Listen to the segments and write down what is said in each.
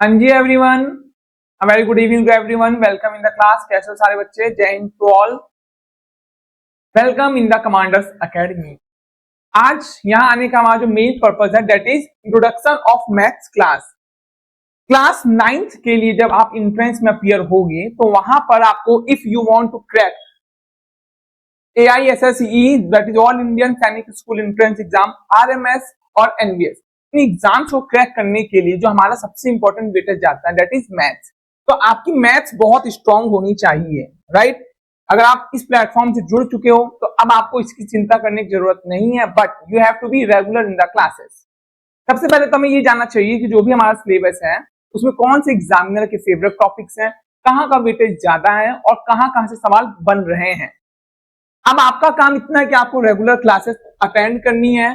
हाँ जी everyone, a very good evening to everyone. Welcome in the class. कैसे हो सारे बच्चे? Jai Hind to all. Welcome in the commanders academy. आज यहाँ आने का हमारा जो मेन पर्पस है that is introduction of maths class. Class 9th के लिए जब आप एंट्रेंस में अपीयर होगे तो वहां पर आपको if you want to crack AISSE that is all Indian Sainik school entrance exam, RMS और NBS, इन एग्जाम्स को क्रैक करने के लिए जो हमारा सबसे इंपॉर्टेंट वेटेज जाता है दैट इज मैथ्स। तो आपकी मैथ्स बहुत स्ट्रांग होनी चाहिए, राइट? अगर आप इस प्लेटफॉर्म से जुड़ चुके हो तो अब आपको इसकी चिंता करने की जरूरत नहीं है, but you have to be regular in the classes. सबसे पहले तो हमें ये जानना चाहिए कि जो भी हमारा सिलेबस है उसमें कौन से एग्जामिनर के फेवरेट टॉपिक्स हैं, कहाँ का वेटेज ज्यादा है और कहाँ से सवाल बन रहे हैं। अब आपका काम इतना है कि आपको रेगुलर क्लासेस अटेंड करनी है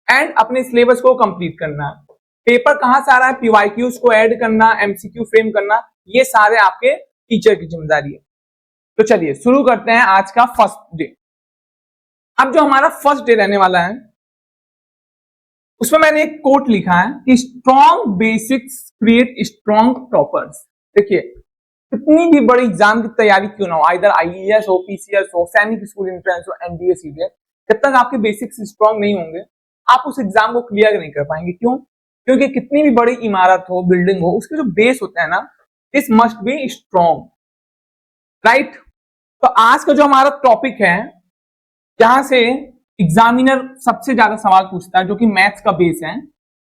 एंड अपने सिलेबस को कंप्लीट करना है। पेपर कहां से आ रहा है, पीवाईक्यूज को ऐड करना, एमसीक्यू फ्रेम करना, ये सारे आपके टीचर की जिम्मेदारी है। तो चलिए शुरू करते हैं आज का फर्स्ट डे। अब जो हमारा फर्स्ट डे रहने वाला है उसमें मैंने एक कोट लिखा है कि strong basics create strong toppers. देखिए, कितनी भी बड़ी एग्जाम की तैयारी क्यों ना हो, आइदर आईएएस हो, पीसीएस हो, सैनिक स्कूल एंट्रेंस हो, एनडीए, सीडीएस, जब तक आपके बेसिक्स स्ट्रॉन्ग नहीं होंगे आप उस एग्जाम को क्लियर नहीं कर पाएंगे। क्यों? क्योंकि कितनी भी बड़ी इमारत हो, बिल्डिंग हो, उसके जो बेस होता है ना, this must be strong, right? तो आज का जो हमारा टॉपिक है जहां से एग्जामिनर सबसे ज्यादा सवाल पूछता है, जो कि मैथ्स का बेस है,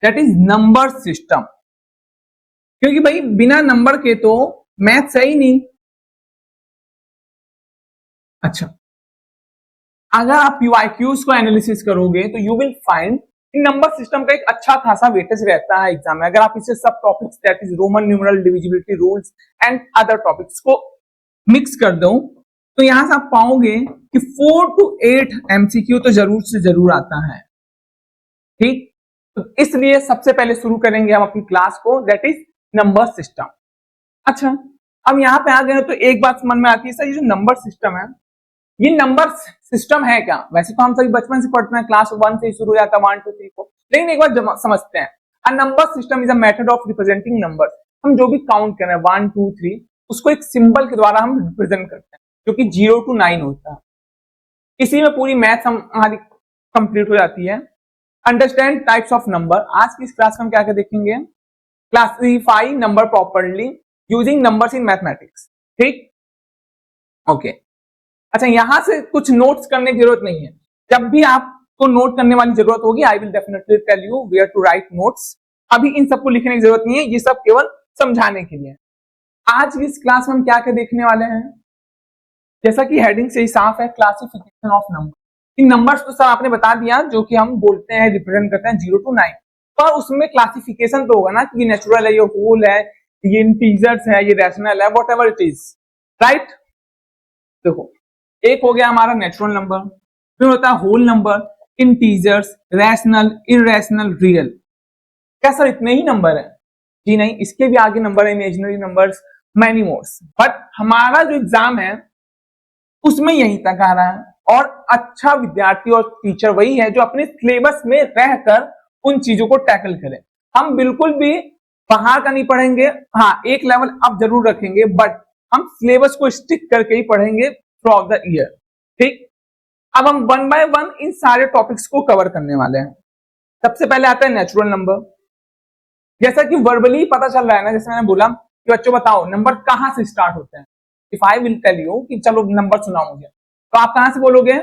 दैट इज नंबर सिस्टम। क्योंकि भाई बिना नंबर के तो मैथ्स है ही नहीं। अच्छा, अगर आप पीवाईक्यूज को एनालिसिस करोगे तो you will find number system का एक अच्छा खासा वेटेज रहता है एग्जाम में। अगर आप इसे सब topics that is Roman numeral, divisibility rules and other topics को मिक्स कर दो तो यहां से आप पाओगे कि 4 to 8 एमसीक्यू तो जरूर से जरूर आता है। ठीक, तो इसलिए सबसे पहले शुरू करेंगे हम अपनी क्लास को, दैट इज नंबर सिस्टम। अच्छा, अब यहां पे आ गए तो एक बात मन में आती है, सर ये जो नंबर सिस्टम है ये नंबर सिस्टम है क्या? वैसे तो हम सभी बचपन से पढ़ते हैं, क्लास 1 से ही शुरू हो जाता है 1 2 3 4, लेकिन एक बार समझते हैं। A number system is a method of representing numbers. हम जो भी काउंट कर रहे हैं 1 2 3 उसको एक सिंबल के द्वारा हम रिप्रेजेंट करते हैं, जो कि 0 to 9 होता है। इसी में पूरी मैथ्स हमारी कंप्लीट हो जाती है। Understand types of number. आज की इस क्लास में हम क्या क्या देखेंगे? Classify number properly using numbers in mathematics. ठीक, ओके। अच्छा, यहां से कुछ नोट्स करने की जरूरत नहीं है। जब भी आपको नोट करने वाली जरूरत होगी I will definitely tell you where to write notes. अभी इन सबको लिखने की जरूरत नहीं है, ये सब केवल समझाने के लिए। आज की इस क्लास में हम क्या क्या देखने वाले हैं? जैसा कि हेडिंग से ही साफ है, classification of number. In numbers तो सर आपने बता दिया जो कि हम बोलते हैं, रिप्रेजेंट करते हैं 0 to 9, पर उसमें क्लासिफिकेशन तो होगा ना कि ये नेचुरल है, ये होल है, ये इंटीजर्स है, ये रैशनल है, व्हाटएवर इट इज, राइट? देखो, एक हो गया हमारा नेचुरल नंबर, फिर होता है whole number, integers, rational, irrational, real. क्या सर इतने ही नंबर है? जी नहीं, इसके भी आगे नंबर है, imaginary numbers, many mores. But हमारा जो एग्जाम है उसमें यहीं तक आ रहा है, और अच्छा विद्यार्थी और टीचर वही है जो अपने सिलेबस में रहकर उन चीजों को टैकल करे। हम बिल्कुल भी बाहर का नहीं पढ़ेंगे। हाँ, एक लेवल अब जरूर रखेंगे, बट हम सिलेबस को स्टिक करके ही पढ़ेंगे थ्रू आउट द ईयर। ठीक, अब हम 1 by 1 इन सारे टॉपिक्स को कवर करने वाले हैं। सबसे पहले आता है नेचुरल नंबर। जैसा कि वर्बली पता चल रहा है ना, जैसे मैंने बोला कि बच्चों बताओ नंबर कहां से स्टार्ट होते हैं। If I will tell you कि चलो नंबर सुनाओ मुझे, तो आप कहां से बोलोगे?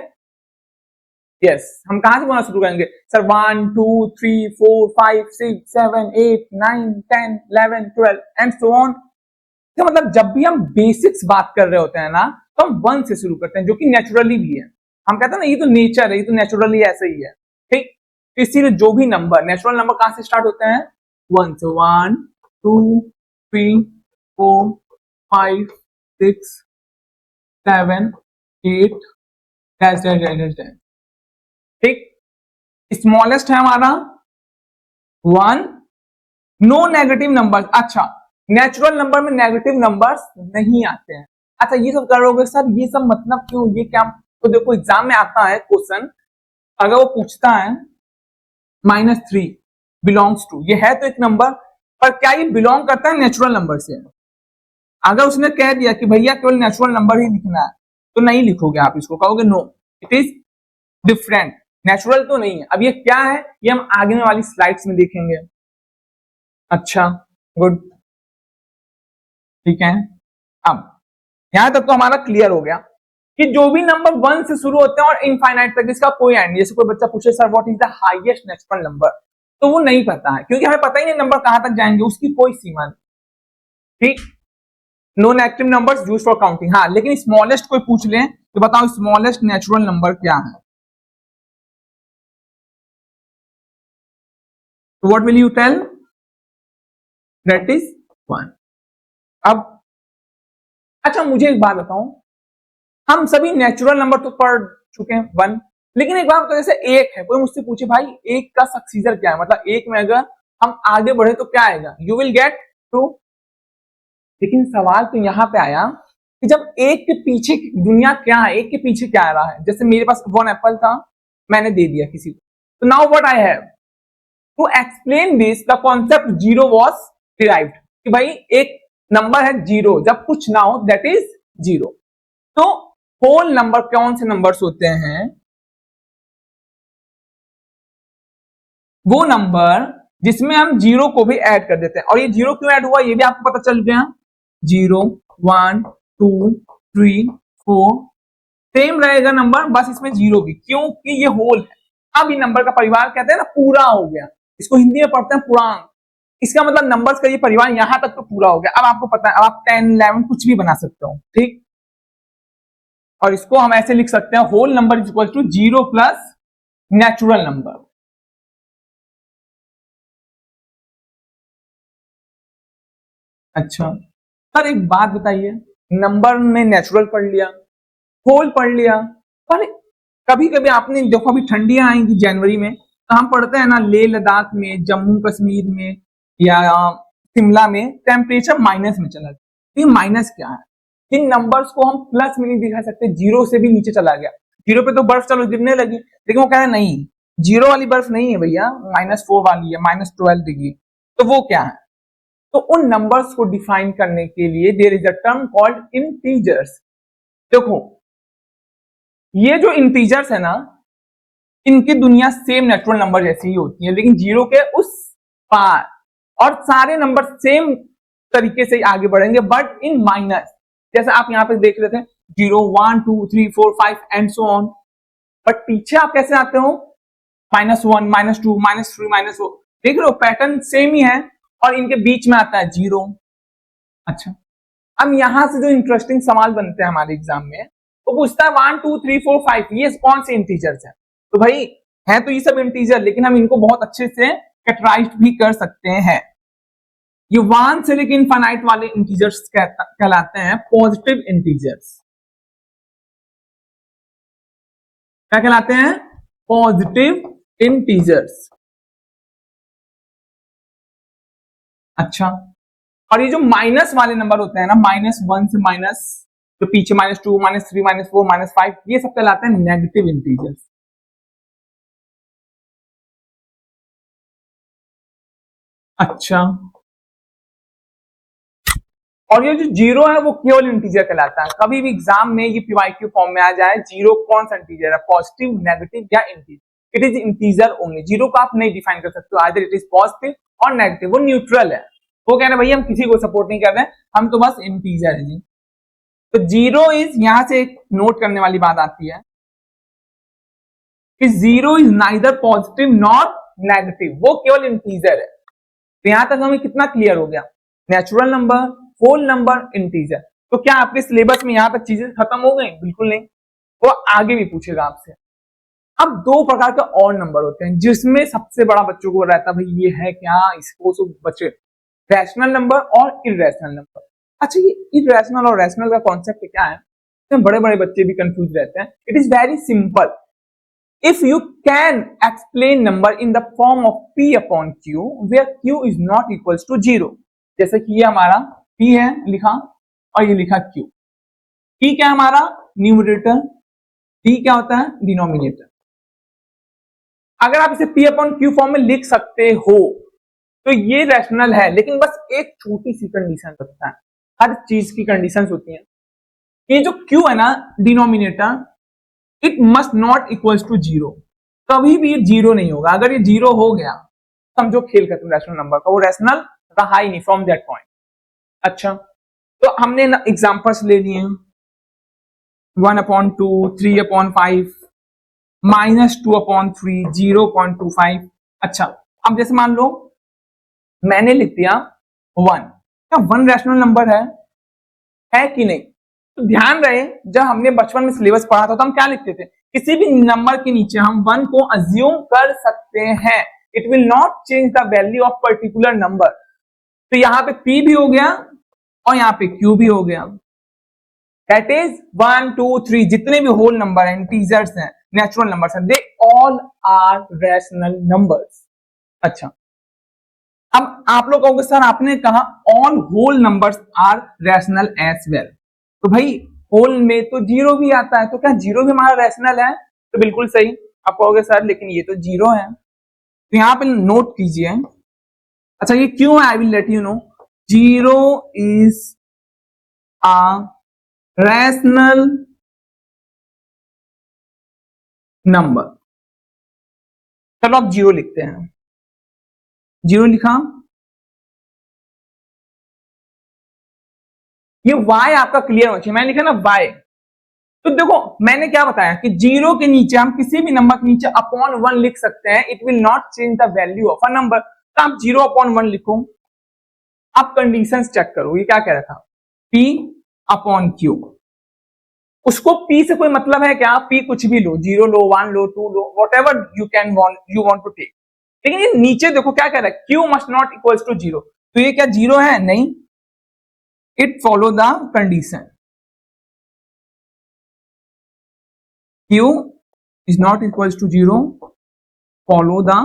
यस, हम कहां से बोलना शुरू करेंगे? Sir 1 2 3 4 5 6 7 8 9 10 11 12 and so on. तो मतलब जब भी हम बेसिक्स बात कर रहे होते हैं ना तो हम 1 से शुरू करते हैं, जो कि नेचुरली भी है। हम कहते हैं ना ये तो नेचर है, ये तो नेचुरली ऐसा ही है। ठीक, इसीलिए जो भी नंबर, नेचुरल नंबर कहां से स्टार्ट होते हैं? 1 से। 1 2 3 4 5 6 7 8 dash dash dash dash dash. ठीक, स्मॉलेस्ट है हमारा 1, नो नेगेटिव नंबर। अच्छा, नेचुरल नंबर में नेगेटिव नंबर्स नहीं आते हैं। अच्छा, ये सब करोगे सर, ये सब मतलब क्यों, ये क्या? तो देखो एग्जाम में आता है क्वेश्चन, अगर वो पूछता है -3 बिलोंग्स टू, ये है तो एक नंबर, पर क्या ये बिलोंग करता है नेचुरल नंबर से? अगर उसने कह दिया कि भैया केवल नेचुरल नंबर ही लिखना है तो नहीं लिखोगे आप इसको, कहोगे no it is different, natural तो नहीं है। अब ये क्या है ये हम आगे वाली स्लाइड्स में देखेंगे। अच्छा गुड, ठीक है। अब यहां तक तो हमारा क्लियर हो गया कि जो भी नंबर 1 से शुरू होते हैं और इनफाइनाइट तक इसका कोई एंड नहीं। जैसे कोई बच्चा पूछे sir what is the highest natural number, तो वो नहीं पता है क्योंकि हमें पता ही नहीं नंबर कहां तक जाएंगे, उसकी कोई सीमा नहीं। ठीक, no negative numbers used for counting. हाँ, लेकिन स्मॉलेस्ट कोई पूछ ले तो बताओ स्मॉलेस्ट नेचुरल नंबर क्या है? तो what will you tell? That is 1। अब अच्छा मुझे एक बात बताओ, हम सभी नेचुरल नंबर तो पढ़ चुके हैं 1, लेकिन एक बात बताओ जैसे 1 है, कोई मुझसे पूछे भाई 1 का सक्सीजर क्या है, मतलब 1 में अगर हम आगे बढ़े तो क्या आएगा? You will get 2। लेकिन सवाल तो यहां पे आया कि जब 1 के पीछे दुनिया क्या है, 1 के पीछे क्या आ रहा है? जैसे मेरे पास 1 एप्पल था, मैंने दे दिया किसी को, तो now what I have to explain this the concept zero was derived, कि भाई एक नंबर है जीरो, जब कुछ ना हो दैट इज जीरो। तो होल नंबर कौन से नंबर्स होते हैं? वो नंबर जिसमें हम जीरो को भी ऐड कर देते हैं। और ये जीरो क्यों ऐड हुआ ये भी आपको पता चल गया। 0 1 2 3 4 सेम रहेगा नंबर, बस इसमें जीरो भी, क्योंकि ये होल है। अब ये नंबर का परिवार कहते हैं ना पूरा हो गया, इसको हिंदी में पढ़ते हैं पूर्णांक। इसका मतलब नंबर्स का ये परिवार यहां तक तो पूरा हो गया। अब आपको पता है, अब आप 10 11 कुछ भी बना सकते हो, ठीक। और इसको हम ऐसे लिख सकते हैं whole number is equal to 0 plus natural number. अच्छा सर एक बात बताइए, नंबर ने नेचुरल पढ़ लिया, होल पढ़ लिया, पर कभी कभी आपने देखो अभी ठंडियां आएंगी जनवरी में, तो हम पढ़ते हैं ना लेह लद्दाख में, जम्मू कश्मीर में या शिमला में टेम्परेचर माइनस में चला गया। ये माइनस क्या है? इन नंबर्स को हम प्लस में नहीं दिखा सकते, जीरो से भी नीचे चला गया। जीरो पे तो बर्फ चलो गिरने लगी, लेकिन वो कह रहे नहीं जीरो वाली बर्फ नहीं है भैया, -4 वाली है, -12 डिग्री। तो वो क्या है? तो उन नंबर्स को डिफाइन करने के लिए there is a term called integers. देखो ये जो इंटीजर्स है ना, इनकी दुनिया सेम नेचुरल नंबर जैसी ही होती है, लेकिन जीरो के उस पार, और सारे नंबर सेम तरीके से आगे बढ़ेंगे बट इन माइनस। जैसे आप यहां पे देख रहे थे 0 1 2 3 4 5 एंड सो ऑन, बट पीछे आप कैसे आते हो? -1 -2 -3 -4, देख रहे हो पैटर्न सेम ही है, और इनके बीच में आता है जीरो। अच्छा अब यहां से जो इंटरेस्टिंग सवाल बनते हैं हमारे एग्जाम में, वो पूछता है 1 2 3 4 5 ये कौन से इंटीजर्स हैं? तो भाई है तो ये सब इंटीजर, लेकिन हम इनको बहुत अच्छे से कैटेगराइज भी कर सकते हैं। ये 1 से लेकर इनफाइनाइट वाले इंटीजर्स कहलाते हैं पॉजिटिव इंटीजर्स। क्या कहलाते हैं? Positive integers. अच्छा और ये जो माइनस वाले नंबर होते हैं ना, -1 से माइनस जो पीछे -2 -3 -4 -5, ये सब कहलाते हैं नेगेटिव इंटीजर्स। अच्छा और ये जो जीरो है वो केवल इंटीजर कहलाता है। कभी भी एग्जाम में ये पीवाईक्यू फॉर्म में आ जाए, जीरो कौन सा इंटीजर है, पॉजिटिव नेगेटिव या integer? It is integer only. Zero को आप नहीं डिफाइन कर सकते हो, आइदर इट इज पॉजिटिव और नेगेटिव, वो न्यूट्रल है। वो कह रहे हैं भैया हम किसी को सपोर्ट नहीं कर रहे हैं, हम तो बस इंटीजर है जी। तो जीरो इज, यहां से एक नोट करने वाली बात आती है कि zero is neither positive nor negative, वो केवल इंटीजर है। तो यहां तक हमें कितना क्लियर हो गया? Natural number, whole number, integer. तो क्या आपके सिलेबस में यहां तक चीजें खत्म हो गई? बिल्कुल नहीं, वो आगे भी पूछेगा आपसे। अब दो प्रकार के और नंबर होते हैं जिसमें सबसे बड़ा बच्चों को रहता है भाई ये है क्या, इसको तो बचे, रैशनल नंबर और इरेशनल नंबर। अच्छा ये इरेशनल और रैशनल का कॉन्सेप्ट क्या है? तो बड़े बड़े बच्चे भी कंफ्यूज रहते हैं। It is very simple. If you can explain number in the form of p upon q where q is not equals to 0, जैसे कि ये हमारा p है लिखा और ये लिखा q। p क्या है हमारा? न्यूमरेटर। p क्या होता है? डिनोमिनेटर। अगर आप इसे p अपॉन q फॉर्म में लिख सकते हो तो ये रैशनल है, लेकिन बस एक छोटी सी कंडीशन रखता है, हर चीज की कंडीशन होती है कि जो क्यू है ना denominator, it must not equals to zero, कभी भी ये जीरो नहीं होगा। अगर ये जीरो हो गया समझो खेल खत्म रैशनल नंबर का, वो रैशनल रहा ही नहीं फ्रॉम दैट पॉइंट। अच्छा, तो हमने एग्जांपल्स ले लिए 1/2, 3/5, -2/3, 0.25। अच्छा, अब जैसे मान लो मैंने लिख दिया 1, क्या 1 रैशनल नंबर है कि नहीं? तो ध्यान रहे जब हमने बचपन में सिलेबस पढ़ा था तो हम क्या लिखते थे, किसी भी नंबर के नीचे हम 1 को अज्यूम कर सकते हैं, it will not change the value of particular number. तो यहां पे p भी हो गया और यहाँ पे q भी हो गया, दैट इज 1 2 3 जितने भी होल नंबर हैं, इंटीजर्स हैं, नेचुरल नंबर्स हैं, they all are rational numbers. अच्छा, अब आप लोग कहोगे सर आपने कहा all whole numbers are rational as well, तो भाई होल में तो जीरो भी आता है, तो क्या जीरो भी हमारा रैशनल है? तो बिल्कुल सही, आप कहोगे सर लेकिन ये तो जीरो है, तो यहां पे नोट कीजिए। अच्छा, ये क्यों है? I will let you know. Zero is a rational number. चलो अब जीरो लिखते हैं, जीरो लिखा, ये y आपका क्लियर होना चाहिए, मैंने लिखा ना y। तो देखो मैंने क्या बताया कि जीरो के नीचे हम किसी भी नंबर के नीचे अपॉन 1 लिख सकते हैं, it will not change the value of a number. तो आप 0/1 लिखो। अब कंडीशंस चेक करो, ये क्या कह रहा था, p/q। उसको p से कोई मतलब है क्या? p कुछ भी लो, 0 लो, 1 लो, 2 लो, whatever you want to take। लेकिन ये नीचे देखो क्या कह रहा है, q must not equals to 0। तो ये क्या जीरो है? नहीं, it follow the condition, q is not equals to 0, follow the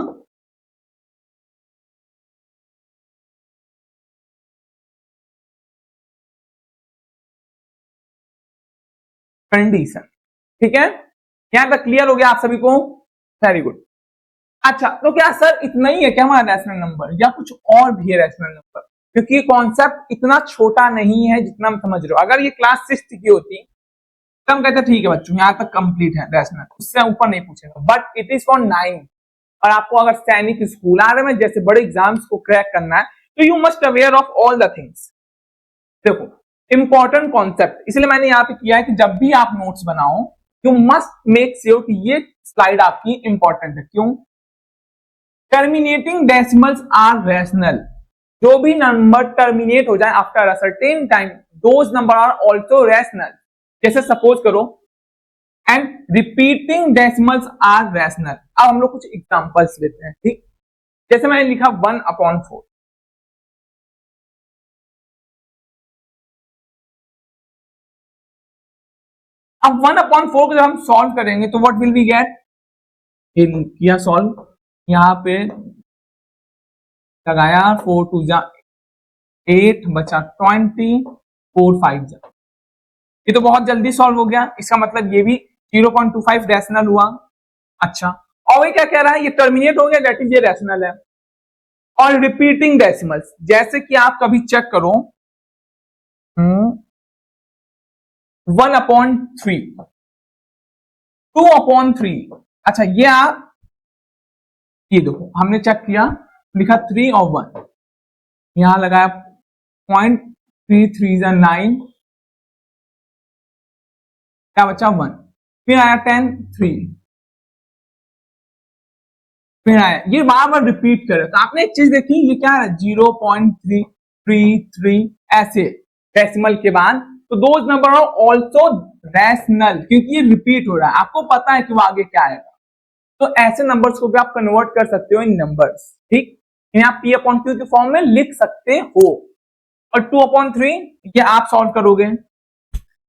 condition. ठीक है, यहां तक क्लियर हो गया आप सभी को? Very good. अच्छा, तो क्या सर इतना ही है क्या हमारा रैशनल नंबर, या कुछ और भी है रैशनल नंबर? क्योंकि कॉन्सेप्ट इतना छोटा नहीं है जितना हम समझ रहे हो। अगर ये क्लास 6 की होती तो हम कहते ठीक है बच्चों यहाँ तक कंप्लीट है रैशनल, उससे ऊपर नहीं पूछेगा, बट इट इज फॉर 9। और आपको अगर सैनिक स्कूल आ रहे में जैसे बड़े एग्जाम्स को क्रैक करना है तो you must aware of all the things. देखो इंपॉर्टेंट कॉन्सेप्ट, इसलिए मैंने यहाँ पे किया है कि जब भी आप नोट्स बनाओ यू मस्ट मेक श्योर कि ये स्लाइड आपकी इंपॉर्टेंट है। क्यों? टर्मिनेटिंग डेसिमल्स आर रैशनल, जो भी नंबर टर्मिनेट हो जाए after a certain time those numbers are also rational. जैसे सपोज करो and repeating decimals are rational. अब हम लोग कुछ एग्जांपल्स लेते हैं, ठीक? जैसे मैंने लिखा 1/4। अब 1/4 को जब हम सॉल्व करेंगे तो व्हाट विल वी गेट? ये किया सॉल्व, यहां पे लगाया 4 2 जा 8 बचा 20, 4 5 जा, ये तो बहुत जल्दी सॉल्व हो गया। इसका मतलब ये भी 0.25 रैशनल हुआ। अच्छा, और ये क्या कह रहा है, ये टर्मिनेट हो गया, दैट इज ये रैशनल है। और रिपीटिंग डेसिमल्स, जैसे कि आप कभी चेक करो 1/3, 2/3। अच्छा, ये आप ये देखो हमने चेक किया, लिखा 3 और 1, यहां लगाया 0.33 9, क्या बचा 1, फिर आया 10 3, फिर आया, ये बार बार रिपीट करे। तो आपने एक चीज देखी, ये क्या है 0.333 ऐसे डेसिमल के बाद, तो those numbers are also rational, क्योंकि ये रिपीट हो रहा है, आपको पता है कि वो आगे क्या आएगा। तो ऐसे नंबर्स को भी आप कन्वर्ट कर सकते हो इन नंबर्स, ठीक? आप p/q के फॉर्म में लिख सकते हो। और 2/3 ये आप सॉल्व करोगे,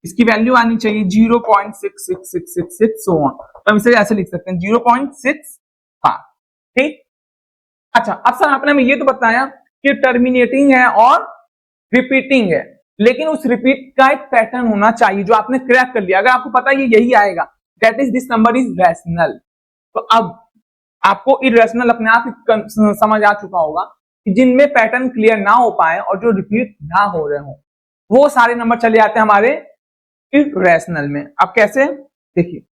इसकी वैल्यू आनी चाहिए 0.66666 सो ऑन, तो हम इसे ऐसे लिख सकते हैं 0.65, ठीक? अच्छा, अब सर आपने हमें ये तो बताया कि टर्मिनेटिंग है और रिपीटिंग है, लेकिन उस रिपीट का एक पैटर्न होना चाहिए जो आपने क्रैक कर लिया। अगर आपको पता है ये यही आएगा, that is this number is rational. तो अब आपको इरेशनल अपने आप समझ आ चुका होगा जिनमें पैटर्न क्लियर ना हो पाए और जो रिपीट ना हो रहे हो, वो सारे नंबर चले जाते हैं हमारे इर्रेशनल में। अब कैसे, देखिए,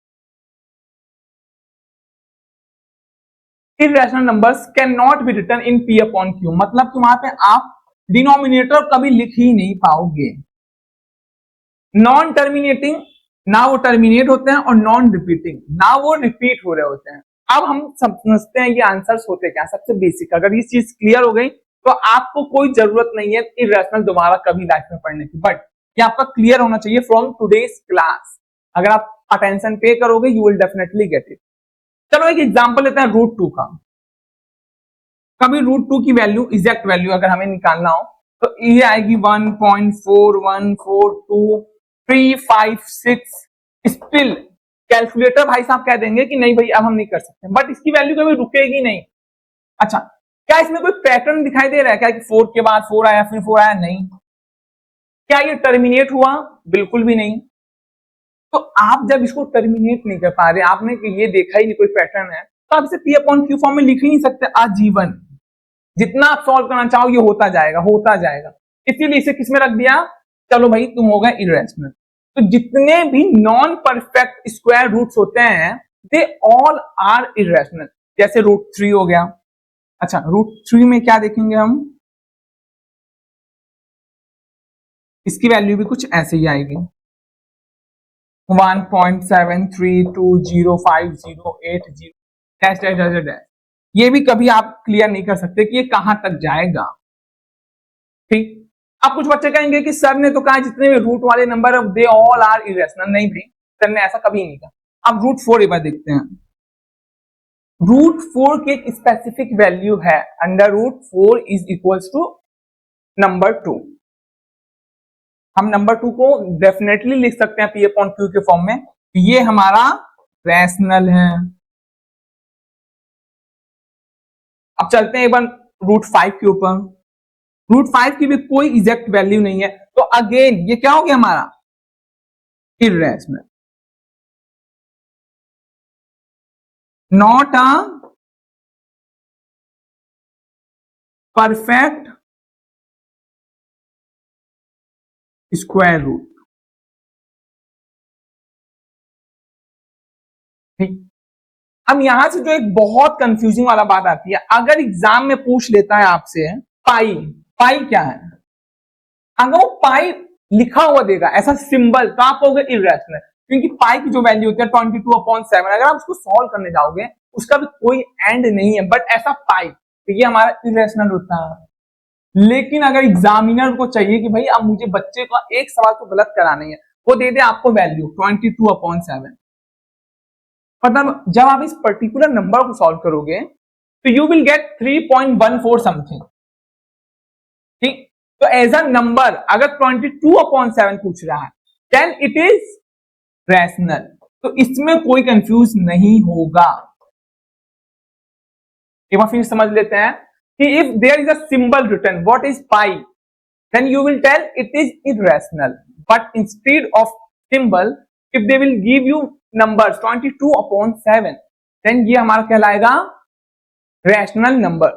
irrational numbers can not be written in P upon Q, मतलब कि वहां पे आप डिनोमिनेटर कभी लिख ही नहीं पाओगे। नॉन टर्मिनेटिंग, ना वो टर्मिनेट होते हैं, और नॉन रिपीटिंग, ना वो रिपीट हो रहे होते हैं। अब हम समझते हैं ये आंसर्स होते क्या, सबसे बेसिक। अगर ये चीज क्लियर हो गई तो आपको कोई जरूरत नहीं है इर्रेशनल दोबारा कभी लाइफ में पढ़ने की, बट ये आपका क्लियर होना चाहिए फ्रॉम टुडेज क्लास। अगर आप अटेंशन पे करोगे you will definitely get it. चलो एक एग्जांपल लेते हैं रूट टू का। कभी रूट टू की वैल्यू, एग्जैक्ट वैल्यू अगर हमें निकालना हो तो ये आएगी 1.4142356। स्टिल कैलकुलेटर भाई साहब कह देंगे कि नहीं भाई अब हम नहीं कर सकते, बट इसकी वैल्यू कभी रुकेगी नहीं। अच्छा, क्या इसमें कोई पैटर्न दिखाई दे रहा है क्या कि 4 के बाद 4 आया फिर 4 आया? नहीं। क्या ये टर्मिनेट हुआ? बिल्कुल भी नहीं। तो आप जब इसको टर्मिनेट नहीं कर पा रहे, आपने ये देखा ही नहीं कोई पैटर्न है, तो आप इसे पी अपॉन क्यू फॉर्म में लिख ही नहीं सकते आजीवन। जितना आप सॉल्व करना चाहो ये होता जाएगा होता जाएगा, इसीलिए इसे किस में रख दिया, चलो भाई तुम हो गए इर्रेशनल। तो जितने भी नॉन परफेक्ट स्क्वायर रूट्स होते हैं दे ऑल आर इर्रेशनल। जैसे रूट 3 हो गया। अच्छा, रूट 3 में क्या देखेंगे हम, इसकी वैल्यू भी कुछ ऐसे ही आएगी 1.73205080 ये भी कभी आप क्लियर नहीं कर सकते कि ये कहां तक जाएगा। ठीक, अब कुछ बच्चे कहेंगे कि सर ने तो कहा जितने भी रूट वाले number they all are irrational. नहीं भाई, सर ने ऐसा कभी नहीं कहा। अब रूट 4 एक बार देखते हैं। रूट 4 की एक स्पेसिफिक वैल्यू है, under root 4 is equals to number 2। हम नंबर 2 को डेफिनेटली लिख सकते हैं पी अपॉन क्यू के फॉर्म में, ये हमारा रैशनल है। अब चलते हैं एक बार रूट 5 के ऊपर। रूट 5 की भी कोई एग्जैक्ट वैल्यू नहीं है, तो अगेन ये क्या हो गया हमारा irrational, not a perfect square root. ठीक, अब यहां से जो एक बहुत कंफ्यूजिंग वाला बात आती है, अगर एग्जाम में पूछ लेता है आपसे पाई, पाई क्या है, अगर वो पाई लिखा हुआ देगा ऐसा सिंबल, तो आप कहोगे इर्रेशनल, क्योंकि पाई की जो वैल्यू होती है 22/7, अगर आप उसको सॉल्व करने जाओगे उसका भी कोई एंड नहीं है, बट ऐसा पाई, तो ये हमारा इर्रेशनल होता है। लेकिन अगर एग्जामिनर को चाहिए कि भाई अब मुझे बच्चे का एक सवाल तो गलत कराना है, वो दे दे आपको वैल्यू 22/7, मतलब जब आप इस पर्टिकुलर नंबर को सॉल्व करोगे तो यू विल गेट 3.14 समथिंग। ठीक, तो एज अ नंबर अगर 22/7 पूछ रहा है देन इट इज रैशनल, तो इसमें कोई कंफ्यूज नहीं होगा। एक बार फिर समझ लेते हैं कि if there is a symbol written what is pi, then you will tell it is irrational, but instead of symbol if they will give you numbers 22/7, देन ये हमारा कहलाएगा रैशनल नंबर।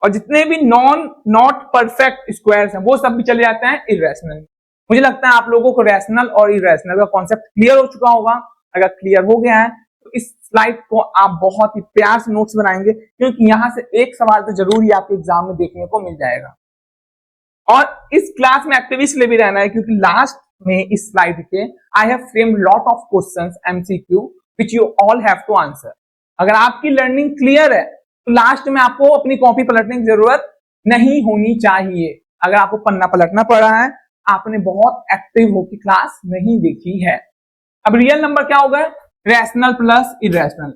और जितने भी नॉट परफेक्ट स्क्वायर्स हैं वो सब भी चले जाते हैं इरेशनल। मुझे लगता है आप लोगों को रैशनल और इरेशनल का कॉन्सेप्ट क्लियर हो चुका होगा। अगर क्लियर हो गया है तो इस स्लाइड को आप बहुत ही प्यार से नोट्स बनाएंगे, क्योंकि यहां से एक सवाल तो जरूर ही आपके एग्जाम में देखने को मिल जाएगा। और इस क्लास में एक्टिव इसलिए भी रहना है क्योंकि लास्ट में इस स्लाइड के I have framed lot of questions MCQ which you all have to answer. अगर आपकी लर्निंग क्लियर है तो लास्ट में आपको अपनी कॉपी पलटने की जरूरत नहीं होनी चाहिए। अगर आपको पन्ना पलटना पड़ रहा है, आपने बहुत एक्टिव होकर क्लास नहीं देखी है। अब रियल नंबर क्या होगा, रैशनल प्लस इरेशनल।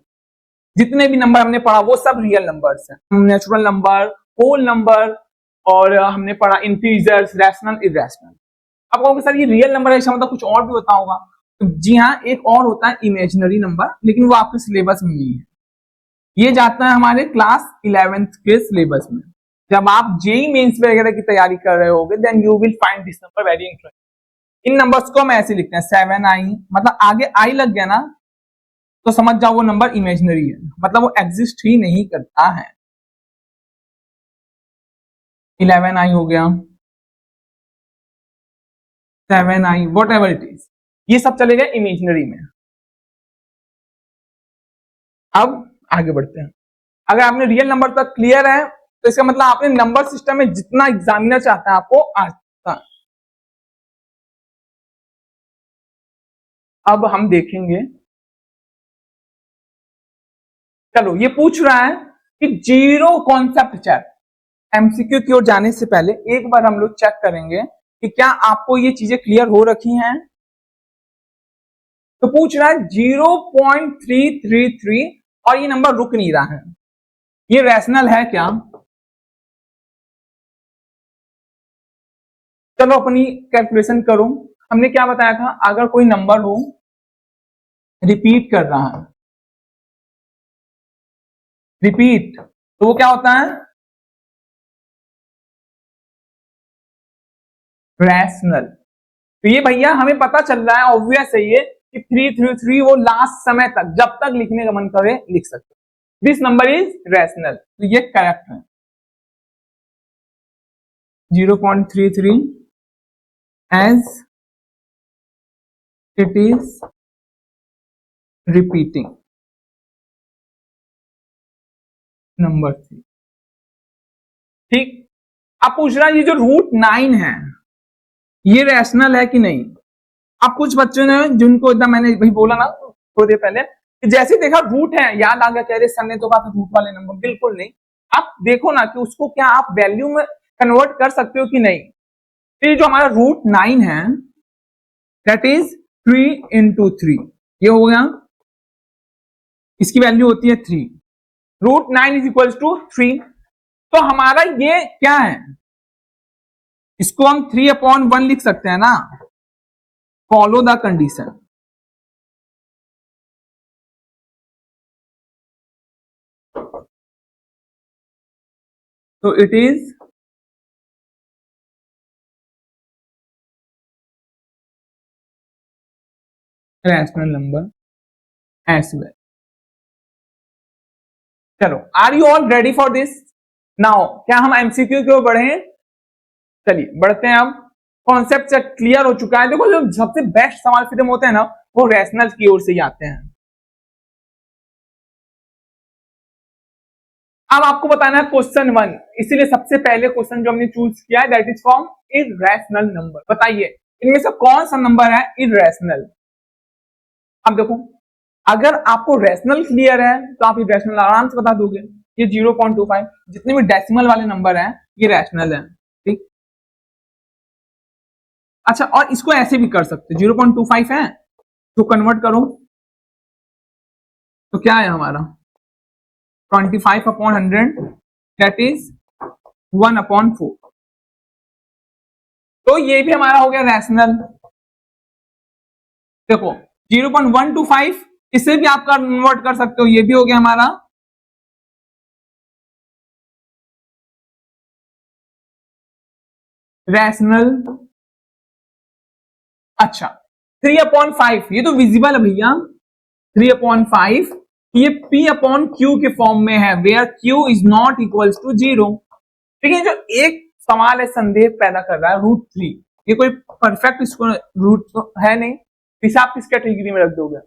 जितने भी नंबर हमने पढ़ा वो सब रियल नंबर्स हैं, नेचुरल नंबर, होल नंबर, और हमने पढ़ा इंटीजर्स, रैशनल, इरेशनल। अब कहोगे सर ये रियल नंबर है, इसका मतलब कुछ और भी होता होगा। तो जी हाँ, एक और होता है इमेजिनरी नंबर, लेकिन वो आपके सिलेबस में नहीं है। ये जाता है हमारे क्लास 11th के सिलेबस में। जब आप जेई मेंस वगैरह की तैयारी कर रहे होगे then you will find this number very interesting. इन नंबर्स को हम ऐसे लिखते हैं 7i, मतलब आगे आई लग गया ना तो समझ जाओ वो नंबर इमेजिनरी है, मतलब वो एग्जिस्ट ही नहीं करता है। 11i हो गया, 7i, what ever it is, ये सब चले गए इमेजिनरी में। अब आगे बढ़ते हैं। अगर आपने रियल नंबर तक क्लियर है तो इसका मतलब आपने नंबर सिस्टम में जितना एग्जामिनर चाहता है आपको आता है। अब हम देखेंगे, चलो ये पूछ रहा है कि जीरो कॉन्सेप्ट चेक। एमसीक्यू की ओर जाने से पहले एक बार हम लोग चेक करेंगे कि क्या आपको ये चीजें क्लियर हो रखी हैं। तो पूछ रहा है 0.333 और ये नंबर रुक नहीं रहा है, ये रैशनल है क्या? चलो अपनी कैलकुलेशन करो। हमने क्या बताया था, अगर कोई नंबर हो रिपीट कर रहा है, रिपीट, तो वो क्या होता है, रैशनल। तो ये भैया हमें पता चल रहा है, ऑब्वियस है ये कि 333 वो लास्ट समय तक जब तक लिखने का मन करे लिख सकते। दिस नंबर इज रैशनल, तो ये करेक्ट है। 0.33 as it is repeating number 3। ठीक, अब पूछ रहा है ये जो √9 है ये रैशनल है कि नहीं। अब कुछ बच्चों ने जिनको एकदम मैंने भाई बोला ना थोड़ी देर पहले कि जैसे देखा रूट है याद आ गया, कह रहे सर ने तो कहा था रूट वाले नंबर, बिल्कुल नहीं। आप देखो ना कि उसको क्या आप वैल्यू में कन्वर्ट कर सकते हो कि नहीं। तो ये जो हमारा √9 है दैट इज 3 into 3, ये हो गया, इसकी वैल्यू होती है 3, √9 इज इक्वल टू 3। तो हमारा ये क्या है, इसको हम 3/1 लिख सकते हैं ना, फॉलो द कंडीशन। तो it is rational number as well. चलो, are you all ready for this now? क्या हम एमसीक्यू की ओर बढ़े? चलिए बढ़ते हैं। अब कॉन्सेप्ट से क्लियर हो चुका है। देखो जो सबसे बेस्ट सवाल फिर होते हैं ना वो रैशनल की ओर से ही आते हैं। अब आपको बताना है क्वेश्चन 1, इसीलिए सबसे पहले क्वेश्चन जो हमने चूज किया है that is from irrational number. बताइए इनमें से कौन सा नंबर है इररेशनल। अब देखो अगर आपको रैशनल क्लियर है तो आप इररेशनल आराम से बता दोगे। ये 0.25 जितने भी डेसिमल वाले नंबर हैं ये रैशनल है। ठीक, अच्छा और इसको ऐसे भी कर सकते, 0.25 है तो कन्वर्ट करो तो क्या है हमारा 25/100 दैट इज 1/4। तो ये भी हमारा हो गया रैशनल। देखो 0.125 इसे भी आप कन्वर्ट कर सकते हो, ये भी हो गया हमारा रैशनल। अच्छा 3/5 ये तो विजिबल है भैया, 3/5 ये P/Q के फॉर्म में है where Q is not equal to 0। ठीक है, जो एक सवाल है संदेह पैदा कर रहा है √3, ये कोई परफेक्ट इसको रूट तो है नहीं, इसे आप किस कैटेगरी में रख दोगे,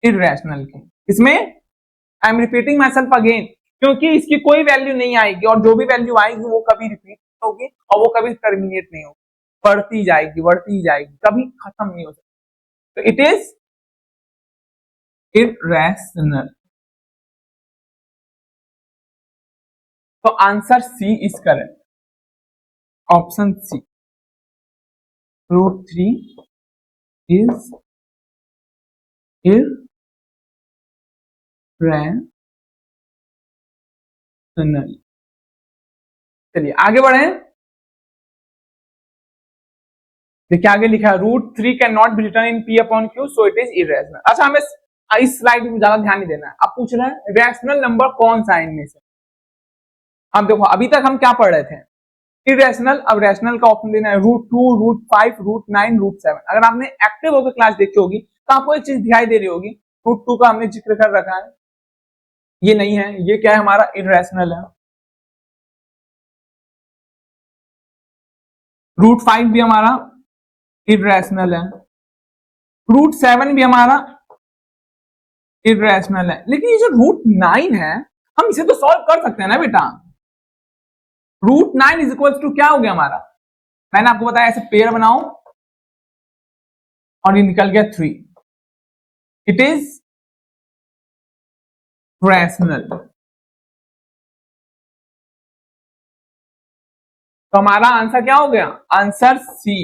इररेशनल के। इसमें I am repeating my self again, क्योंकि इसकी कोई वैल्यू नहीं आएगी और जो भी वैल्यू आएगी वो कभी रिपीट होगी और वो कभी टर्मिनेट नहीं होगी, बढ़ती जाएगी, कभी खत्म नहीं हो सकती। तो इट इज इररेशनल। तो answer C is correct, option C √3 is irrational. चलिए आगे बढ़े। देखिए आगे लिखा है √3 can not be written in P/Q so it is irrational. अच्छा हमें इस स्लाइड में ज्यादा ध्यान नहीं देना है। अब पूछ रहे हैं रैशनल नंबर कौन सा है इनमें से। अब देखो अभी तक हम क्या पढ़ रहे थे, इररेशनल। अब रैशनल का ऑप्शन देना है √2, √5, √9, √7। अगर आपने एक्टिव होकर क्लास देखी होगी तो आपको एक चीज दिखाई दे रही होगी, √2 का हमने जिक्र कर रखा है, ये नहीं है, ये क्या है हमारा इररेशनल है। √5 भी हमारा इरेशनल है, √7 भी हमारा इरेशनल है। लेकिन ये जो √9 है, हम इसे तो सॉल्व कर सकते हैं ना बेटा। √9 इज इक्वल टू क्या हो गया हमारा, मैंने आपको बताया ऐसे पेयर बनाओ और ये निकल गया 3, इट इज रैशनल। तो हमारा आंसर क्या हो गया, आंसर सी।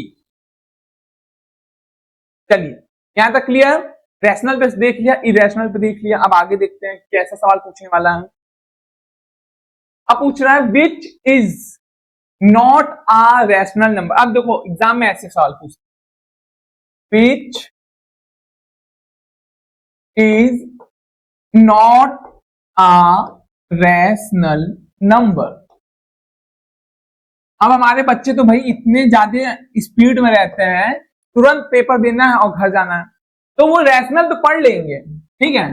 चलिए यहां तक क्लियर, रैशनल पे देख लिया, इरेशनल पे देख लिया। अब आगे देखते हैं कैसा सवाल पूछने वाला है। अब पूछ रहा है which is not a rational number. अब देखो एग्जाम में ऐसे सवाल पूछते हैं, which is not a rational number. अब हमारे बच्चे तो भाई इतने ज्यादा स्पीड में रहते हैं, तुरंत पेपर देना है और घर जाना है, तो वो रैशनल तो पढ़ लेंगे, ठीक है,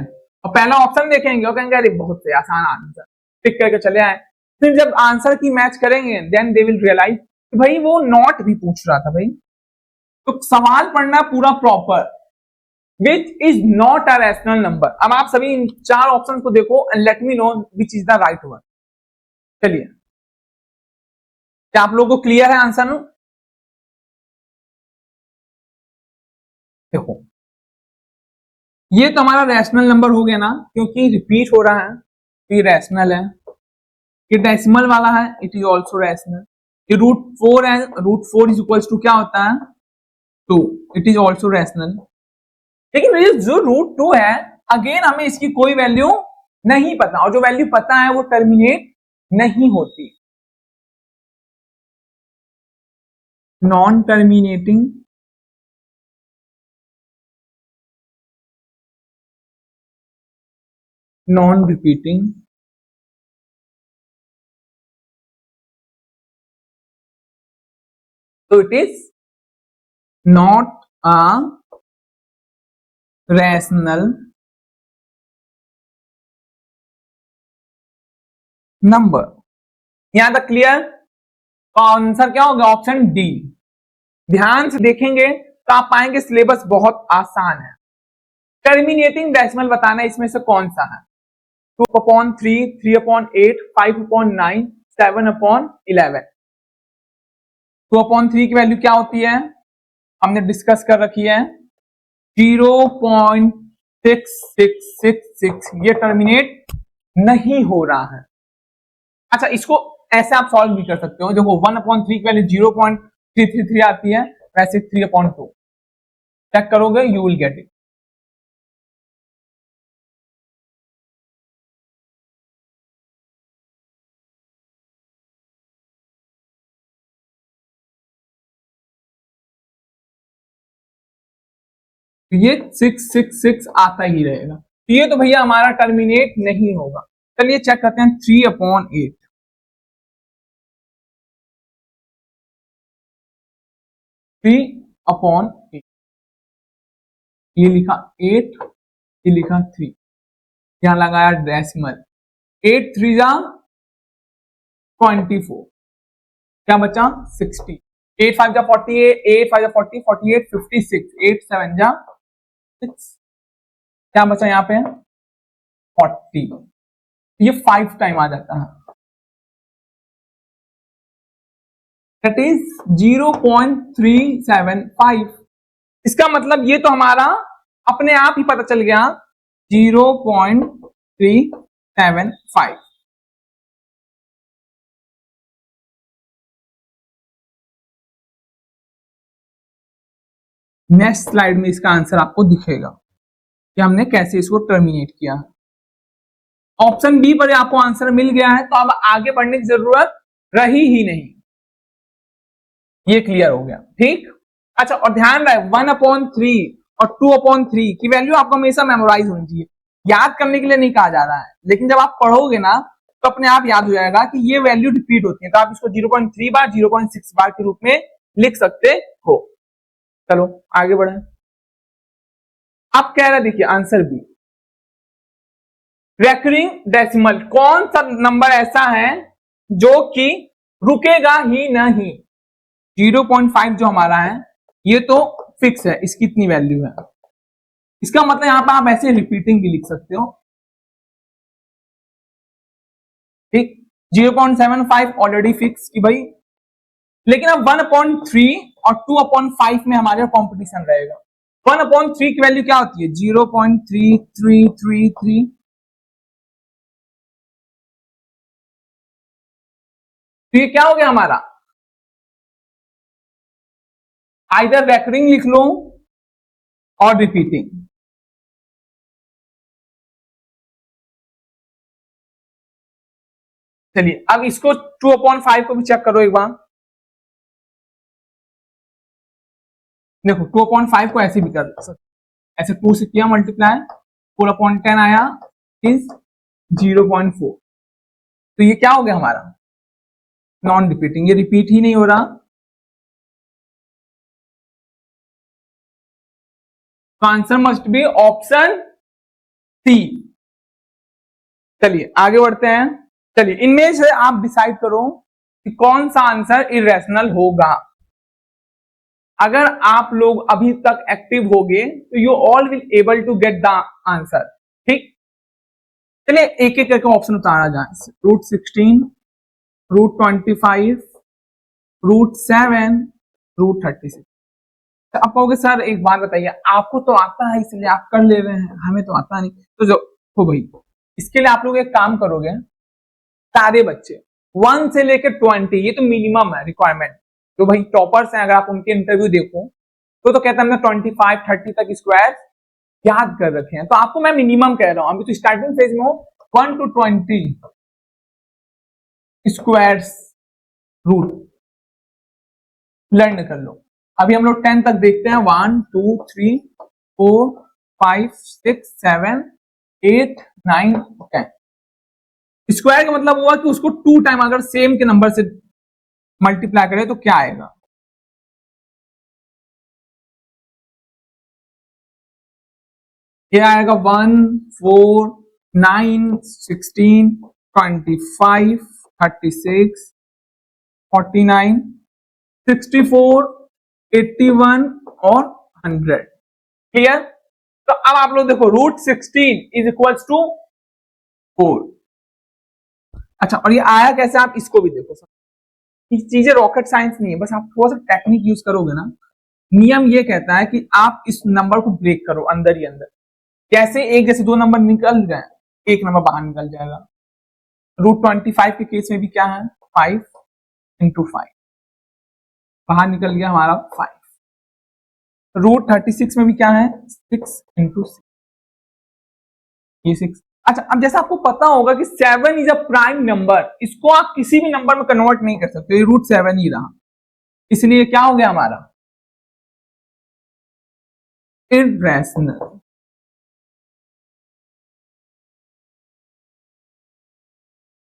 और पहला ऑप्शन देखेंगे और कहेंगे अरे बहुत से आसान आंसर, टिक करके चले आए। फिर जब आंसर की मैच करेंगे देन दे विल रियलाइज कि भाई वो नॉट भी पूछ रहा था भाई। तो सवाल पढ़ना पूरा proper, which is not a rational number. अब आप सभी इन 4 ऑप्शन को देखो and let me know which is the right one. चलिए क्या आप लोगों को क्लियर है आंसर नो? देखो ये तो हमारा रैशनल नंबर हो गया ना, क्योंकि रिपीट हो रहा है तो ये रैशनल है। ये डेसिमल वाला है, इट इज ऑल्सो रैशनल। ये √4 है, √4 इज इक्वल टू क्या होता है 2, इट इज ऑल्सो रैशनल। लेकिन ये जो √2 है, अगेन हमें इसकी कोई वैल्यू नहीं पता, और जो वैल्यू पता है वो टर्मिनेट नहीं होती। नॉन टर्मिनेटिंग नॉन रिपीटिंग तो it is not a rational number. यहां तक क्लियर? तो आंसर क्या होगा, ऑप्शन डी। ध्यान से देखेंगे तो आप पाएंगे सिलेबस बहुत आसान है। टर्मिनेटिंग डेसिमल बताना इसमें से कौन सा है, 2/3, 3/8, 5/9, 7/11। 2/3 की वैल्यू क्या होती है, हमने डिस्कस कर रखी है 0.6666, ये टर्मिनेट नहीं हो रहा है। अच्छा इसको ऐसे आप सॉल्व भी कर सकते हो, देखो 1/3 की वैल्यू 0.333 आती है, वैसे 3/2 चेक करोगे यू विल गेट इट। ये 666 आता ही रहेगा, तो ये तो भैया हमारा टर्मिनेट नहीं होगा। चलिए चेक करते हैं 3/8, 3/8, ये लिखा 8, ये लिखा 3, यहां लगाया डेसिमल, 8 3 जा 24, क्या बचा 60, 8 5 जा 48, 8 5 जा 40, 48 56, 8 7 जा 6, क्या बचा यहाँ पे 40, ये 5 टाइम आ जाता है, दैट इज 0.375। इसका मतलब ये तो हमारा अपने आप ही पता चल गया 0.375। नेक्स्ट स्लाइड में इसका आंसर आपको दिखेगा कि हमने कैसे इसको टर्मिनेट किया। ऑप्शन बी पर आपको आंसर मिल गया है, तो अब आगे बढ़ने की जरूरत रही ही नहीं, ये क्लियर हो गया, ठीक। अच्छा और ध्यान रहे 1/3 और 2/3 की वैल्यू आपको हमेशा मेमोराइज होनी चाहिए, याद करने के लिए नहीं कहा जा रहा है, लेकिन जब आप पढ़ोगे ना तो अपने आप याद हो जाएगा कि ये वैल्यू रिपीट होती है, तो आप इसको 0.3 बार 0.6 बार के रूप में लिख सकते हो। चलो आगे बढ़े। अब कह रहा देखिए आंसर बी, रेकरिंग डेसिमल, कौन सा नंबर ऐसा है जो कि रुकेगा ही नहीं, 0.5 जो हमारा है ये तो फिक्स है, इसकी इतनी वैल्यू है। इसका मतलब यहां पर आप ऐसे रिपीटिंग भी लिख सकते हो, ठीक। 0.75 ऑलरेडी फिक्स की भाई, लेकिन अब 1/3 और 2/5 में हमारे कंपटीशन रहेगा। 1/3 की वैल्यू क्या होती है? 0.3333। तो ये क्या हो गया हमारा? आइदर रेकरिंग लिख लो और रिपीटिंग। चलिए अब इसको 2/5 को भी चेक करो एक बार। देखो 2/5 को ऐसे भी कर सकते, ऐसे 2 से किया मल्टीप्लाई, 4/10 आया इज 0.4। तो ये क्या हो गया हमारा? नॉन रिपीटिंग, ये रिपीट ही नहीं हो रहा। तो answer must be option C. चलिए आगे बढ़ते हैं। चलिए इनमें से आप डिसाइड करो कि कौन सा आंसर इरेशनल होगा। अगर आप लोग अभी तक एक्टिव होगे तो you all will able to get the answer, ठीक। चलिए एक एक करके ऑप्शन उतारा जाए। √16, √25, √7, √36। तो आप कहोगे सर एक बात बताइए, आपको तो आता है इसलिए आप कर ले रहे हैं, हमें तो आता नहीं। तो जो हो भाई, इसके लिए आप लोग एक काम करोगे, सारे बच्चे 1 से लेकर 20, ये तो मिनिमम है रिक्वायरमेंट। जो भाई टॉपर्स हैं, अगर आप उनके इंटरव्यू देखो तो कहते हैं 25-30 तक स्क्वायर याद कर रखे हैं। तो आपको मैं मिनिमम कह रहा हूं, अभी तो स्टार्टिंग फेज में हो। 1 to 20 स्क्वायर्स रूट लर्न कर लो। अभी हम लोग 10 तक देखते हैं। 1 2 3 4 5 6 7 8 9 10। स्क्वायर का मतलब हुआ कि उसको 2 टाइम अगर सेम के नंबर से मल्टीप्लाई करें तो क्या आएगा? ये आएगा 1 4 9 16 25 36 49 64 81 और 100। क्लियर? तो अब आप लोग देखो, √16 इज इक्वल्स टू 4। अच्छा, और ये आया कैसे? आप इसको भी देखो। ये चीजें रॉकेट साइंस नहीं है, बस आप थोड़ा सा टेक्निक यूज करोगे ना। नियम ये कहता है कि आप इस नंबर को ब्रेक करो अंदर ही अंदर। कैसे? एक जैसे दो नंबर निकल जाए, एक नंबर बाहर निकल जाएगा। √25 के केस में भी क्या है? 5 इंटू 5 बाहर निकल गया हमारा 5। √36 में भी क्या है? 6 इंटू 6, ये 6। अच्छा, अब जैसा आपको पता होगा कि 7 इज अ प्राइम नंबर, इसको आप किसी भी नंबर में कन्वर्ट नहीं कर सकते, √7 ही रहा। इसलिए क्या हो गया हमारा? इर्रेशनल।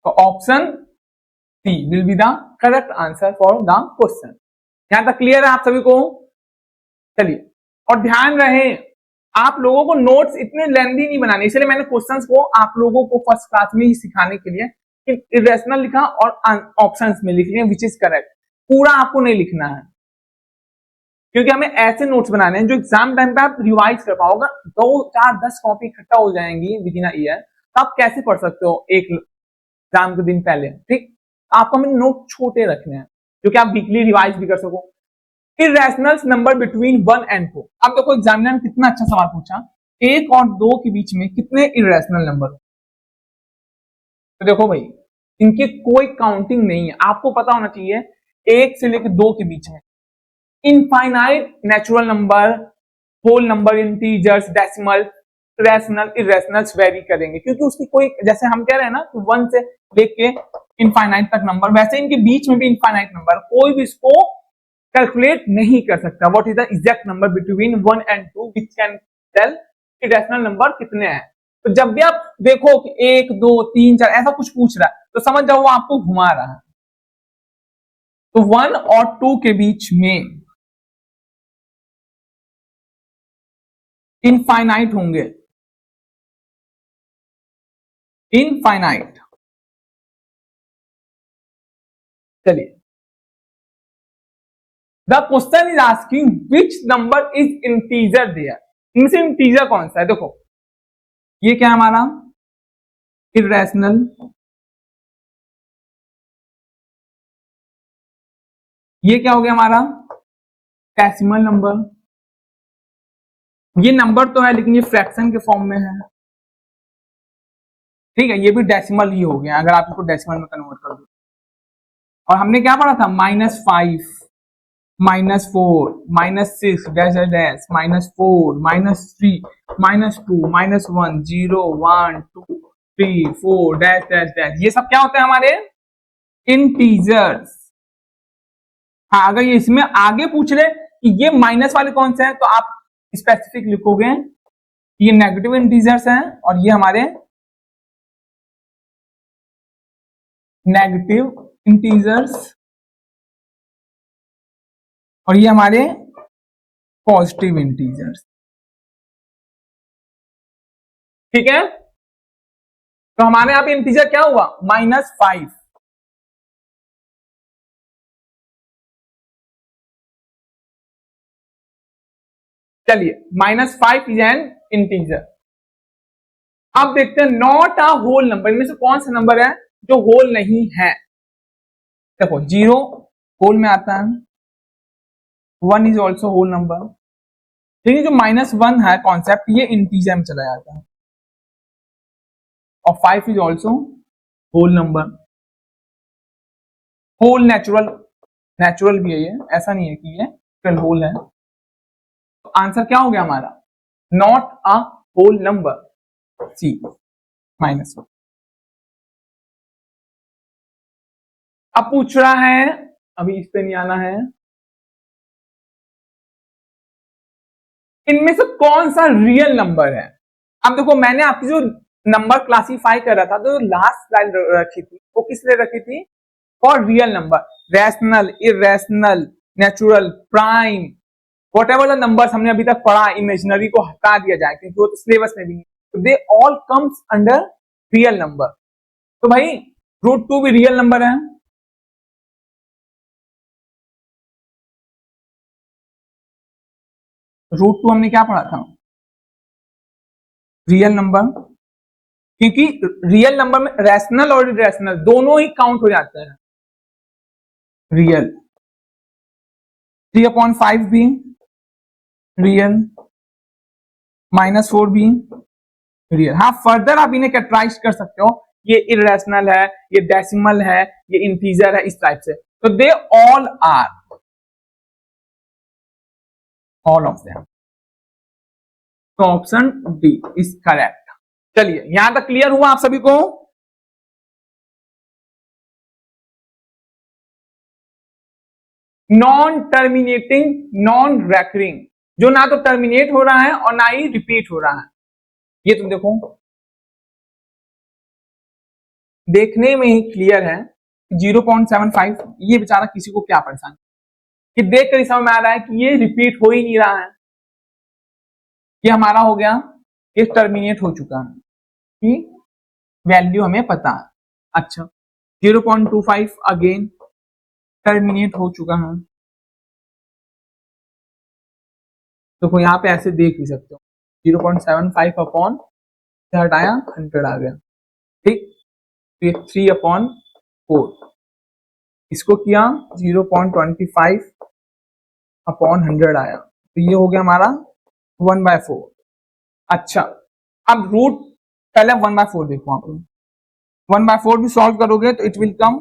तो option C will be the correct answer for the question. यहां तक क्लियर है आप सभी को? चलिए, और ध्यान रहे आप लोगों को नोट्स इतने लेंथी नहीं बनाने, इसलिए मैंने क्वेश्चंस को आप लोगों को फर्स्ट क्लास में ही सिखाने के लिए इरेशनल लिखा और ऑप्शंस में लिख लिया विच इज करेक्ट। पूरा आपको नहीं लिखना है, क्योंकि हमें ऐसे नोट्स बनाने हैं जो एग्जाम टाइम पे आप रिवाइज कर पाओगे। 2 4 10 कॉपी इकट्ठा हो जाएंगी विद इन अ ईयर, तो आप कैसे पढ़ सकते हो एक एग्जाम के दिन पहले, ठीक। आपको हमें नोट छोटे रखने हैं जो कि आप वीकली रिवाइज भी कर सको। Irrational number between 1 and 2। अब देखो एग्जामिनर ने कितना अच्छा सवाल पूछा, 1 और 2 के बीच में कितने इरेशनल नंबर। तो देखो भाई, इनकी कोई काउंटिंग नहीं है। आपको पता होना चाहिए 1 से लेकर 2 के बीच में infinite natural number, whole number, integers, decimal, rational, irrationals vary करेंगे, क्योंकि उसकी कोई, जैसे हम कह रहे हैं ना कि 1 से लेके इनफाइनाइट तक नंबर, वैसे इनके बीच में भी इनफाइनाइट नंबर, कोई भी इसको कैलकुलेट नहीं कर सकता। What is the exact number between 1 and 2 which can tell irrational number कितने हैं। तो जब भी आप देखो कि 1 2 3 4 ऐसा कुछ पूछ रहा है, तो समझ जाओ वो आपको घुमा रहा है। तो 1 और 2 के बीच में इनफाइनाइट होंगे, इनफाइनाइट। चलिए the question is asking which number is integer there, इनमें से इंटीजर कौन सा है। देखो ये क्या है हमारा इर्रेशनल, ये क्या हो गया हमारा डेसिमल नंबर। ये नंबर तो है लेकिन ये फ्रैक्शन के फॉर्म में है, ठीक है, ये भी डेसिमल ही हो गया अगर आप इसको डेसिमल में कन्वर्ट कर दो। और हमने क्या पढ़ा था -5 -4 -6 dash dash -4 -3 -2 -1 0 1 2 3 4 dash dash dash, ये सब क्या होते हैं हमारे इंटीजर्स। हाँ अगर ये इसमें आगे पूछ ले कि ये माइनस वाले कौन से हैं तो आप स्पेसिफिक लिखोगे ये नेगेटिव इंटीजर्स हैं और ये हमारे नेगेटिव इंटीजर्स और ये हमारे पॉजिटिव इंटीजर्स, ठीक है। तो हमारे यहाँ पे इंटीजर क्या हुआ -5, चलिए -5 इज एन इंटीजर। अब देखते हैं नॉट अ होल नंबर, इनमें से कौन सा नंबर है जो होल नहीं है। देखो 0 होल में आता है, 1 इज ऑल्सो होल नंबर, लेकिन जो -1 है कॉन्सेप्ट ये इंटीजर में चला जाता है। और 5 is also whole number, whole natural भी है ये, ऐसा नहीं है कि ये होल है। तो आंसर क्या हो गया हमारा नॉट अ होल नंबर, सी -1। अब पूछ रहा है, अभी इस पे नहीं आना है, इनमें से कौन सा रियल नंबर है। अब देखो मैंने आपकी जो नंबर क्लासीफाई कर रहा था तो लास्ट स्लाइड रखी थी वो किस लिए रखी थी for real number, rational irrational natural prime whatever the numbers हमने अभी तक पढ़ा, इमेजिनरी को हटा दिया जाए क्योंकि वो तो सिलेबस में भी नहीं, तो they all comes under real number. तो भाई √2 भी रियल नंबर है, √2 हमने क्या पढ़ा था रियल नंबर, क्योंकि रियल नंबर में रैशनल और इरेशनल दोनों ही काउंट हो जाते हैं। रियल 3/5 भी रियल, -4 भी रियल। हाँ फर्दर आप इन्हें कैटेगराइज कर सकते हो, ये इरेशनल है, ये डेसिमल है, ये इंटीजर है, इस टाइप से। तो they all are, all of them. तो ऑप्शन डी इज करेक्ट। चलिए यहां तक क्लियर हुआ आप सभी को। नॉन टर्मिनेटिंग नॉन रेकरिंग, जो ना तो टर्मिनेट हो रहा है और ना ही रिपीट हो रहा है, ये तुम देखो देखने में ही क्लियर है। 0.75 ये बेचारा किसी को क्या परेशान कि देख कर समझ में आ रहा है कि ये रिपीट हो ही नहीं रहा है, ये हमारा हो गया, ये टर्मिनेट हो चुका है कि वैल्यू हमें पता है। अच्छा 0.25 अगेन टर्मिनेट हो चुका है, तो यहां पे ऐसे देख भी सकते हो 0.75 अपॉन हटाया 100 आ गया, ठीक। तो ये 3/4 इसको किया 0.25 अपॉन 100 आया, तो ये हो गया हमारा 1/4। अच्छा अब रूट पहले 1/4 देखो आप 1/4 भी सॉल्व करोगे तो इट विल कम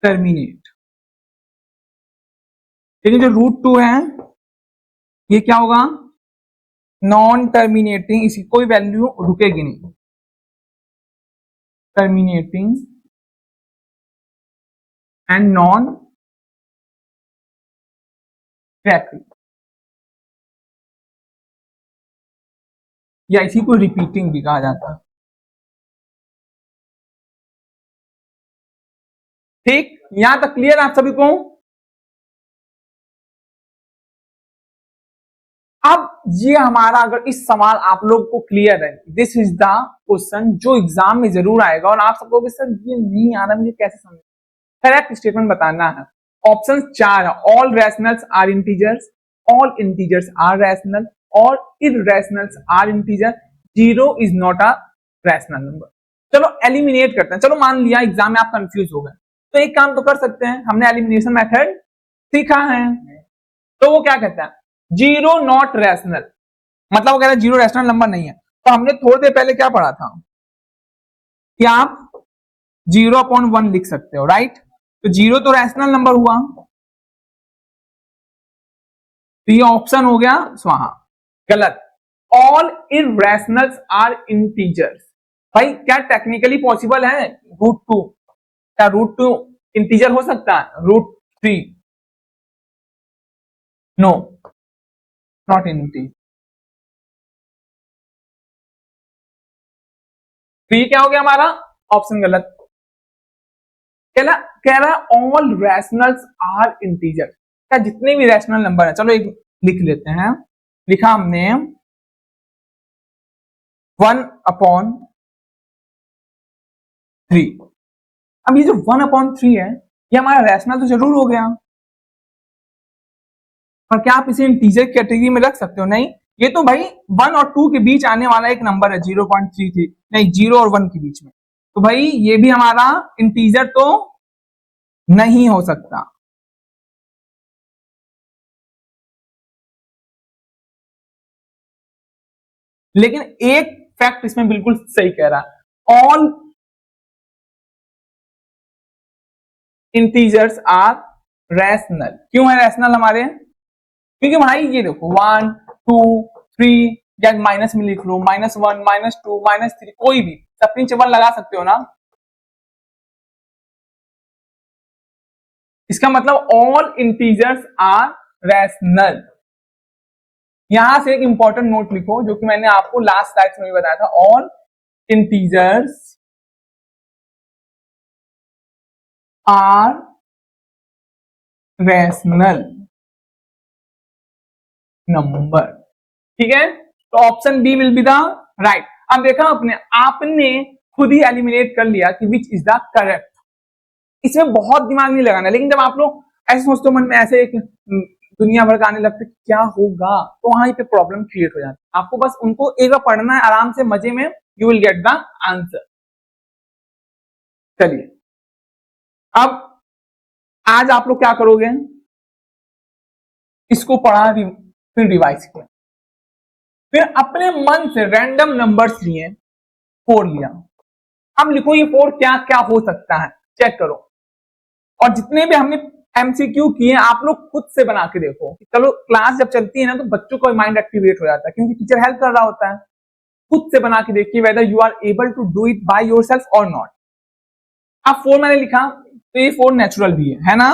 टर्मिनेट, लेकिन जो √2 है ये क्या होगा नॉन टर्मिनेटिंग, इसकी कोई वैल्यू रुकेगी नहीं, टर्मिनेटिंग एंड नॉन रेकरिंग, या इसी को रिपीटिंग भी कहा जाता है, ठीक। यहां तक क्लियर आप सभी को। अब ये हमारा अगर इस सवाल आप लोग को क्लियर है, दिस इज द क्वेश्चन जो एग्जाम में जरूर आएगा और आप सबको सर ये नहीं आ रहा मुझे कैसे समझ, करेक्ट स्टेटमेंट बताना है। ऑप्शन 4 है, all rationals are integers, all integers are rational और irrationals are integer, zero is not a rational number. चलो एलिमिनेट करते हैं। चलो मान लिया एग्जाम में आप कंफ्यूज हो गए, तो एक काम तो कर सकते हैं, हमने एलिमिनेशन मेथड सीखा है, तो वो क्या कहता है, जीरो नॉट रैशनल, मतलब वो कह रहा है जीरो रैशनल नंबर नहीं है। तो हमने थोड़ी देर पहले क्या पढ़ा था कि आप 0/1 लिख सकते हो, राइट। तो जीरो तो रैशनल नंबर हुआ, तो ये ऑप्शन हो गया स्वाहा, गलत। ऑल इररेशनल्स आर इंटीजर्स, भाई क्या टेक्निकली पॉसिबल है √2, क्या √2 इंटीजर हो सकता है, √3, नो नॉट इंटीजर। तो ये क्या हो गया हमारा ऑप्शन गलत। कह रहा ऑल रैशनल्स आर इंटीजर, क्या जितने भी रैशनल नंबर है, चलो एक लिख लेते हैं, लिखा हमने 1/3। अब ये जो 1/3 है, ये हमारा रैशनल तो जरूर हो गया, पर क्या आप इसे इंटीजर कैटेगरी में रख सकते हो, नहीं। ये तो भाई 1 और 2 के बीच आने वाला एक नंबर है, 0.33, नहीं 0 और 1 के बीच में, तो भाई ये भी हमारा इंटीजर तो नहीं हो सकता। लेकिन एक फैक्ट इसमें बिल्कुल सही कह रहा है, ऑल इंटीजर्स आर रैशनल। क्यों है रैशनल हमारे, क्योंकि भाई ये देखो 1 2 3 या माइनस में लिख लो, -1 -2 -3, कोई भी सप्लीमेंट 1 लगा सकते हो ना। इसका मतलब ऑल इंटीजर्स आर रैशनल। यहां से एक इंपॉर्टेंट नोट लिखो, जो कि मैंने आपको लास्ट स्लाइड में भी बताया था, all integers are rational number, ठीक है। तो option B will be the right. अब देखा आपने खुद ही एलिमिनेट कर लिया कि विच इज द करेक्ट। इसमें बहुत दिमाग नहीं लगाना, लेकिन जब आप लोग ऐसे सोचते हो मन में, ऐसे एक दुनिया भर का आने लगता है क्या होगा, तो वहां पे प्रॉब्लम क्रिएट हो जाती है। आपको बस उनको एक बार पढ़ना है आराम से, मजे में, you will get the answer. चलिए अब आज आप लोग क्या करोगे, इसको पढ़ा फिर रिवाइज किया, फिर अपने मन से रैंडम नंबर्स लिए, 4 लिया। अब लिखो ये 4 क्या क्या हो सकता है, चेक करो। और जितने भी हमने एमसीक्यू किए आप लोग खुद से बना के देखो। चलो क्लास जब चलती है ना, तो बच्चों का माइंड एक्टिवेट हो जाता है, क्योंकि टीचर हेल्प कर रहा होता है। खुद से बना के देखिए whether you are able to do it by yourself और नॉट। अब 4 मैंने लिखा, तो ये 4 नेचुरल भी है ना,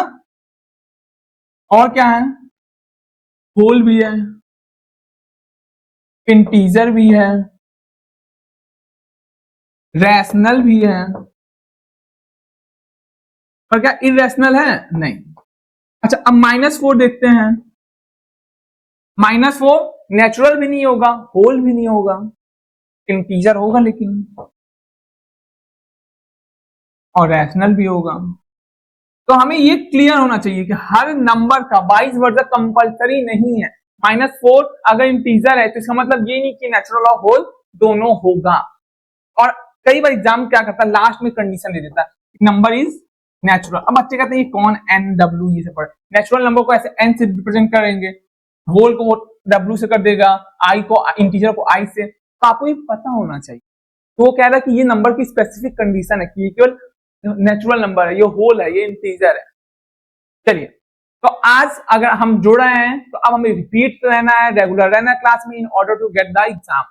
और क्या है, होल भी है, इंटीजर भी है, रैशनल भी है, और क्या इरेशनल है, नहीं। अच्छा अब -4 देखते हैं। -4 नेचुरल भी नहीं होगा, होल भी नहीं होगा, इंटीजर होगा लेकिन, और रैशनल भी होगा। तो हमें ये क्लियर होना चाहिए कि हर नंबर का वाइस वर्सा कंपलसरी नहीं है। -4 अगर इंटीजर है तो इसका मतलब ये नहीं कि नेचुरल और होल दोनों होगा। और कई बार एग्जाम क्या करता है, लास्ट में कंडीशन दे देता है नंबर इज नेचुरल। अब बच्चे कहते हैं ये कौन, NW ये से पढ़े, नेचुरल नंबर को ऐसे N से रिप्रेजेंट करेंगे, होल को W से कर देगा, I को इंटीजर को I से। तो आपको ये पता होना चाहिए। तो वो कह रहा है कि ये नंबर की स्पेसिफिक कंडीशन है कि ये केवल नेचुरल नंबर है, ये होल है, ये इंटीजर है। चलिए तो आज अगर हम जुड़ रहे हैं तो अब हमें रिपीट रहना है, रेगुलर रहना है क्लास में, in order to get the exam.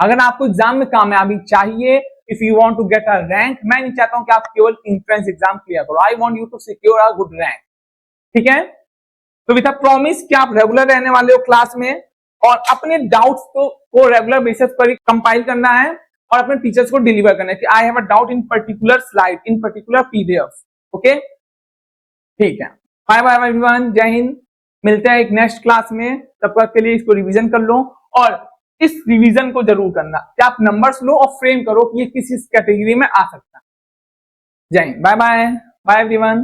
अगर आपको एग्जाम में कामयाबी चाहिए, if you want to get a rank, मैं नहीं चाहता हूं कि आप केवल एंट्रेंस एग्जाम क्लियर करो, I want you to secure a good rank, ठीक है। तो विद अ प्रॉमिस कि आप रेगुलर रहने वाले हो क्लास में, और अपने डाउट्स को रेगुलर बेसिस पर ही कंपाइल करना है और अपने टीचर्स को डिलीवर करना है कि I have a doubt in particular slide, in particular PDF, okay. ठीक है, बाय बाय एवरीवन, जय हिंद। मिलते हैं एक नेक्स्ट क्लास में, तब तक के लिए इसको रिवीजन कर लो, और इस रिवीजन को जरूर करना कि आप नंबर्स लो और फ्रेम करो कि ये किस कैटेगरी में आ सकता है। जय Hind, bye bye, bye everyone.